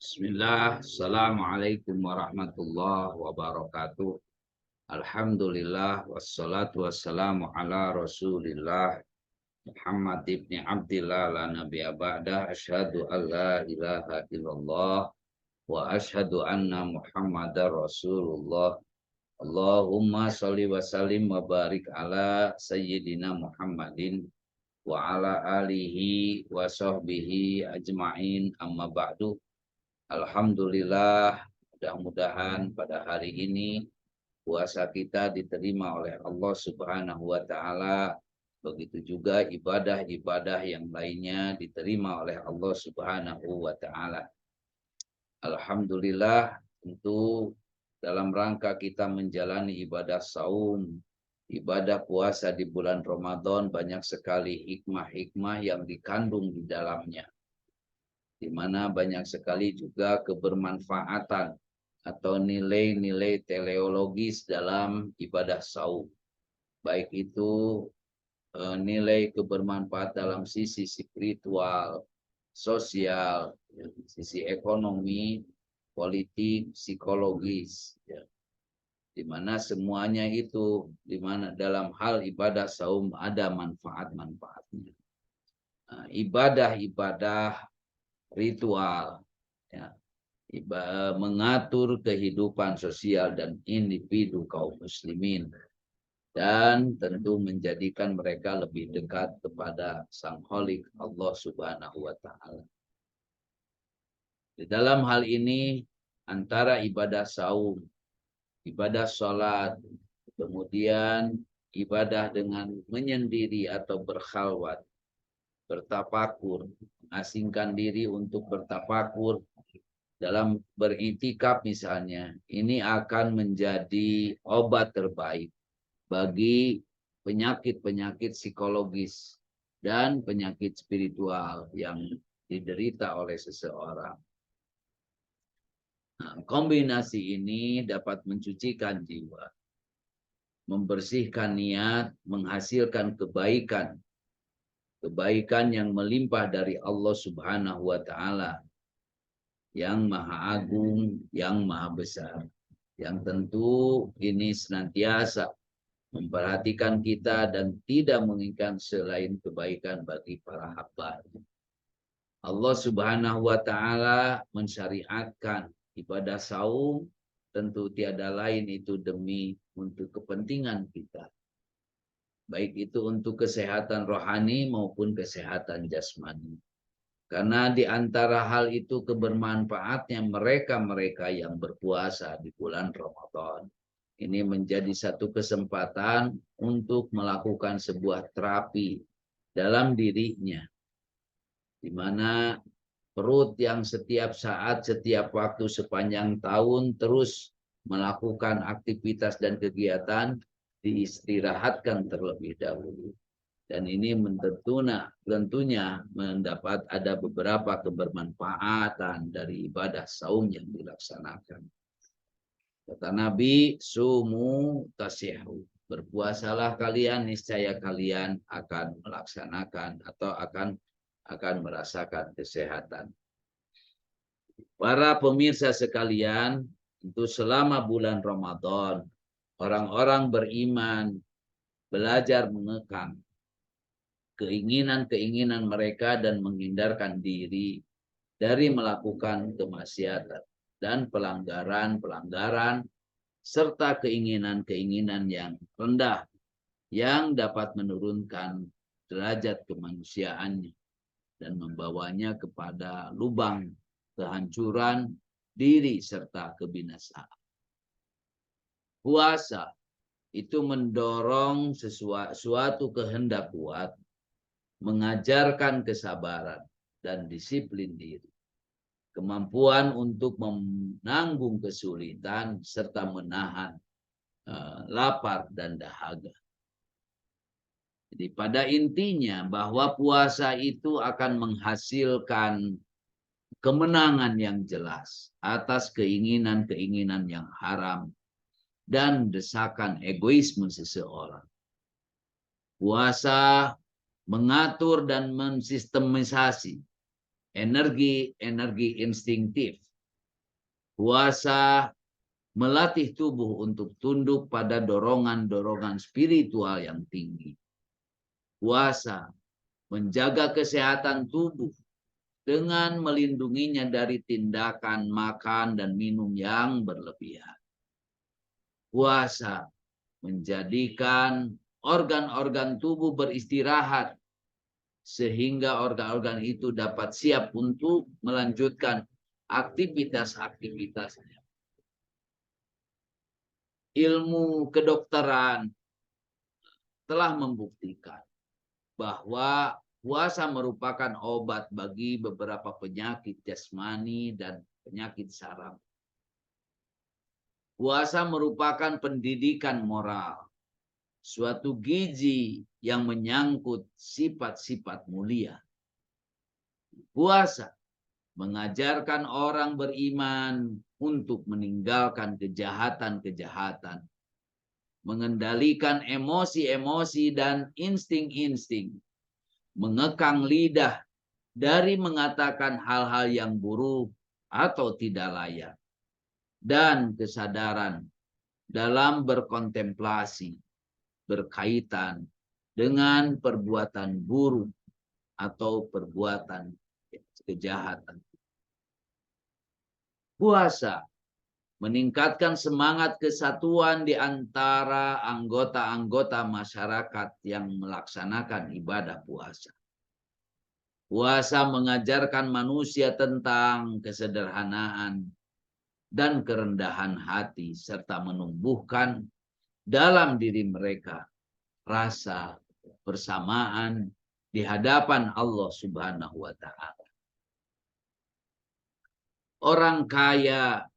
Bismillah, Assalamualaikum warahmatullahi wabarakatuh. Alhamdulillah, wassalatu wassalamu ala rasulillah Muhammad ibn Abdillah la nabiyya ba'da. Asyhadu an la ilaha illallah wa asyhadu anna Muhammadar Rasulullah. Allahumma sholli wa sallim wa barik ala sayyidina Muhammadin wa ala alihi wa sahbihi ajma'in, amma ba'du. Alhamdulillah, mudah-mudahan pada hari ini puasa kita diterima oleh Allah Subhanahu wa Ta'ala. Begitu juga ibadah-ibadah yang lainnya diterima oleh Allah Subhanahu wa Ta'ala. Alhamdulillah, tentu dalam rangka kita menjalani ibadah saum, ibadah puasa di bulan Ramadan, banyak sekali hikmah-hikmah yang dikandung di dalamnya, di mana banyak sekali juga kebermanfaatan atau nilai-nilai teleologis dalam ibadah saum. Baik itu nilai kebermanfaat dalam sisi spiritual, sosial, sisi ekonomi, politik, psikologis, ya. Di mana semuanya itu, di mana dalam hal ibadah saum ada manfaat-manfaatnya. Nah, ibadah-ibadah ritual, ya, mengatur kehidupan sosial dan individu kaum muslimin, dan tentu menjadikan mereka lebih dekat kepada Sang Khalik Allah Subhanahu wa Ta'ala. Di dalam hal ini antara ibadah saum, ibadah sholat, kemudian ibadah dengan menyendiri atau berkhalwat, bertafakur, mengasingkan diri untuk bertafakur dalam beritikaf misalnya, ini akan menjadi obat terbaik bagi penyakit-penyakit psikologis dan penyakit spiritual yang diderita oleh seseorang. Nah, kombinasi ini dapat mencucikan jiwa, membersihkan niat, menghasilkan kebaikan yang melimpah dari Allah Subhanahu wa Ta'ala, yang maha agung, yang maha besar, yang tentu ini senantiasa memperhatikan kita dan tidak menginginkan selain kebaikan bagi para hamba. Allah Subhanahu wa Ta'ala mensyariatkan ibadah saum, tentu tiada lain itu demi untuk kepentingan kita, baik itu untuk kesehatan rohani maupun kesehatan jasmani. Karena di antara hal itu kebermanfaatnya mereka-mereka yang berpuasa di bulan Ramadan. Ini menjadi satu kesempatan untuk melakukan sebuah terapi dalam dirinya, di mana perut yang setiap saat, setiap waktu sepanjang tahun terus melakukan aktivitas dan kegiatan, diistirahatkan terlebih dahulu. Dan ini tentunya mendapat ada beberapa kebermanfaatan dari ibadah saum yang dilaksanakan. Kata Nabi, sumu tasihu, berpuasalah kalian, niscaya kalian akan melaksanakan atau akan merasakan kesehatan. Para pemirsa sekalian, itu selama bulan Ramadan, orang-orang beriman belajar mengekang keinginan-keinginan mereka dan menghindarkan diri dari melakukan kemaksiatan dan pelanggaran-pelanggaran serta keinginan-keinginan yang rendah yang dapat menurunkan derajat kemanusiaannya dan membawanya kepada lubang kehancuran diri serta kebinasaan. Puasa itu mendorong suatu kehendak kuat, mengajarkan kesabaran dan disiplin diri, kemampuan untuk menanggung kesulitan serta menahan lapar dan dahaga. Jadi pada intinya bahwa puasa itu akan menghasilkan kemenangan yang jelas atas keinginan-keinginan yang haram dan desakan egoisme seseorang. Puasa mengatur dan mensistemisasi energi instinktif Puasa melatih tubuh untuk tunduk pada dorongan-dorongan spiritual yang tinggi. Puasa menjaga kesehatan tubuh dengan melindunginya dari tindakan makan dan minum yang berlebihan. Puasa menjadikan organ-organ tubuh beristirahat sehingga organ-organ itu dapat siap untuk melanjutkan aktivitas-aktivitasnya. Ilmu kedokteran telah membuktikan bahwa puasa merupakan obat bagi beberapa penyakit jasmani dan penyakit saraf. Puasa merupakan pendidikan moral, suatu gizi yang menyangkut sifat-sifat mulia. Puasa mengajarkan orang beriman untuk meninggalkan kejahatan-kejahatan, mengendalikan emosi-emosi dan insting-insting, mengekang lidah dari mengatakan hal-hal yang buruk atau tidak layak, dan kesadaran dalam berkontemplasi berkaitan dengan perbuatan buruk atau perbuatan kejahatan. Puasa meningkatkan semangat kesatuan di antara anggota-anggota masyarakat yang melaksanakan ibadah puasa. Puasa mengajarkan manusia tentang kesederhanaan dan kerendahan hati serta menumbuhkan dalam diri mereka rasa bersamaan di hadapan Allah Subhanahu wa Ta'ala. Orang kaya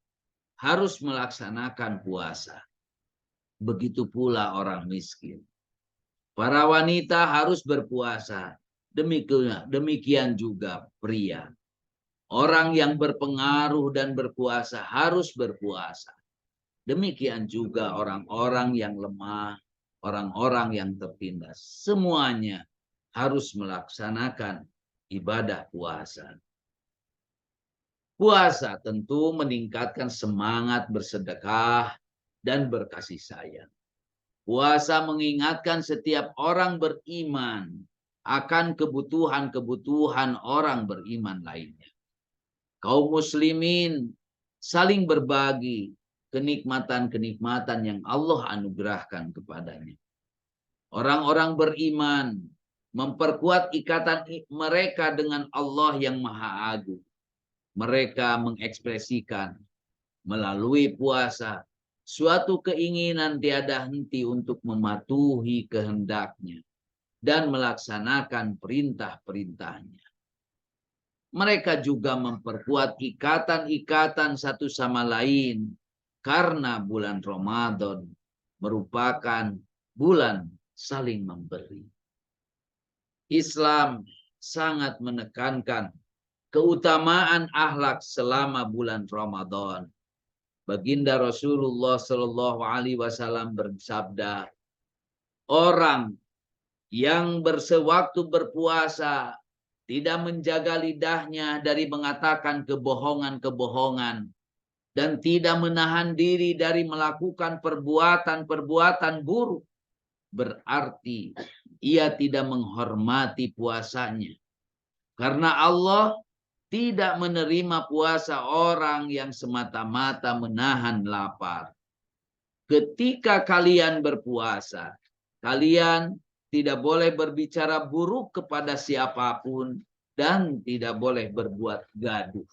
harus melaksanakan puasa. Begitu pula orang miskin. Para wanita harus berpuasa. Demikian juga pria. Orang yang berpengaruh dan berkuasa harus berpuasa. Demikian juga orang-orang yang lemah, orang-orang yang tertindas. Semuanya harus melaksanakan ibadah puasa. Puasa tentu meningkatkan semangat bersedekah dan berkasih sayang. Puasa mengingatkan setiap orang beriman akan kebutuhan-kebutuhan orang beriman lainnya. Kaum muslimin saling berbagi kenikmatan-kenikmatan yang Allah anugerahkan kepadanya. Orang-orang beriman memperkuat ikatan mereka dengan Allah yang Maha Agung. Mereka mengekspresikan melalui puasa suatu keinginan tiada henti untuk mematuhi kehendaknya dan melaksanakan perintah-perintahnya. Mereka juga memperkuat ikatan-ikatan satu sama lain karena bulan Ramadan merupakan bulan saling memberi. Islam sangat menekankan keutamaan akhlak selama bulan Ramadan. Baginda Rasulullah Shallallahu Alaihi Wasallam bersabda, orang yang bersewaktu berpuasa tidak menjaga lidahnya dari mengatakan kebohongan-kebohongan dan tidak menahan diri dari melakukan perbuatan-perbuatan buruk, berarti ia tidak menghormati puasanya. Karena Allah tidak menerima puasa orang yang semata-mata menahan lapar. Ketika kalian berpuasa, kalian tidak boleh berbicara buruk kepada siapapun dan tidak boleh berbuat gaduh.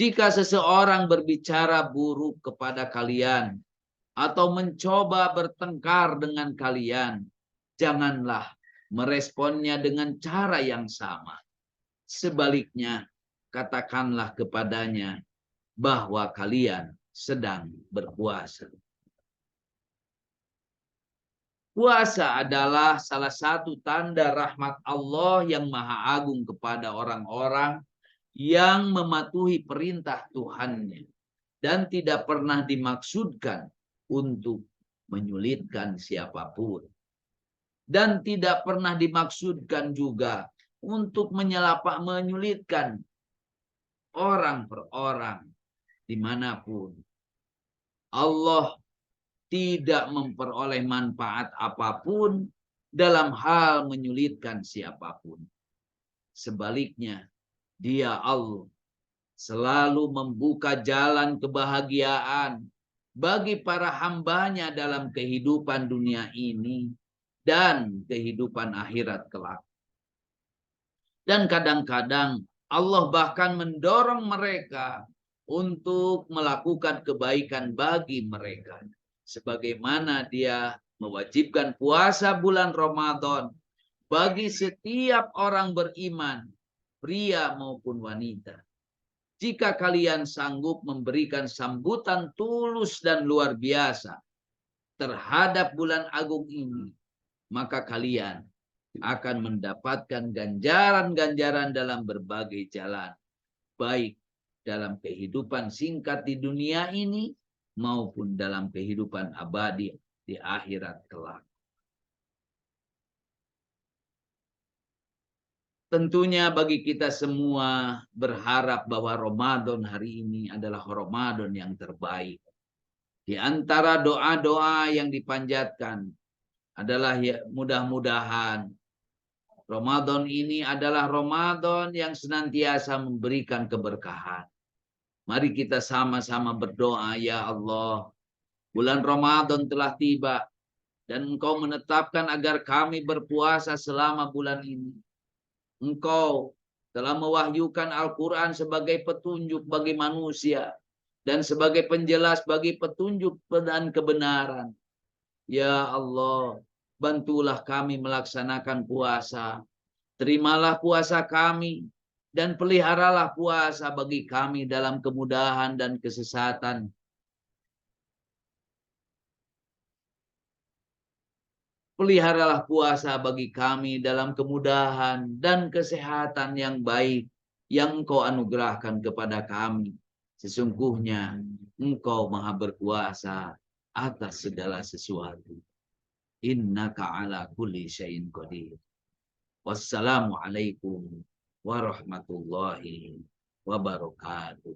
Jika seseorang berbicara buruk kepada kalian atau mencoba bertengkar dengan kalian, janganlah meresponnya dengan cara yang sama. Sebaliknya, katakanlah kepadanya bahwa kalian sedang berpuasa. Puasa adalah salah satu tanda rahmat Allah yang Maha Agung kepada orang-orang yang mematuhi perintah Tuhannya dan tidak pernah dimaksudkan untuk menyulitkan siapapun. Dan tidak pernah dimaksudkan juga untuk menyulitkan orang per orang. dimanapun. Allah tidak memperoleh manfaat apapun dalam hal menyulitkan siapapun. Sebaliknya, Dia Allah selalu membuka jalan kebahagiaan bagi para hambanya dalam kehidupan dunia ini dan kehidupan akhirat kelak. Dan kadang-kadang Allah bahkan mendorong mereka untuk melakukan kebaikan bagi mereka. Sebagaimana Dia mewajibkan puasa bulan Ramadan bagi setiap orang beriman, pria maupun wanita. Jika kalian sanggup memberikan sambutan tulus dan luar biasa terhadap bulan agung ini, maka kalian akan mendapatkan ganjaran-ganjaran dalam berbagai jalan, baik dalam kehidupan singkat di dunia ini maupun dalam kehidupan abadi di akhirat kelak. Tentunya bagi kita semua berharap bahwa Ramadan hari ini adalah Ramadan yang terbaik. Di antara doa-doa yang dipanjatkan adalah ya, mudah-mudahan Ramadan ini adalah Ramadan yang senantiasa memberikan keberkahan. Mari kita sama-sama berdoa, ya Allah, bulan Ramadan telah tiba dan Engkau menetapkan agar kami berpuasa selama bulan ini. Engkau telah mewahyukan Al-Quran sebagai petunjuk bagi manusia dan sebagai penjelas bagi petunjuk dan kebenaran. Ya Allah, bantulah kami melaksanakan puasa. Terimalah puasa kami dan peliharalah puasa bagi kami dalam kemudahan dan kesesatan. Peliharalah puasa bagi kami dalam kemudahan dan kesehatan yang baik yang Engkau anugerahkan kepada kami. Sesungguhnya Engkau maha berkuasa atas segala sesuatu. Innaka ala kulli syai'in qadir. Wassalamualaikum warahmatullahi wabarakatuh.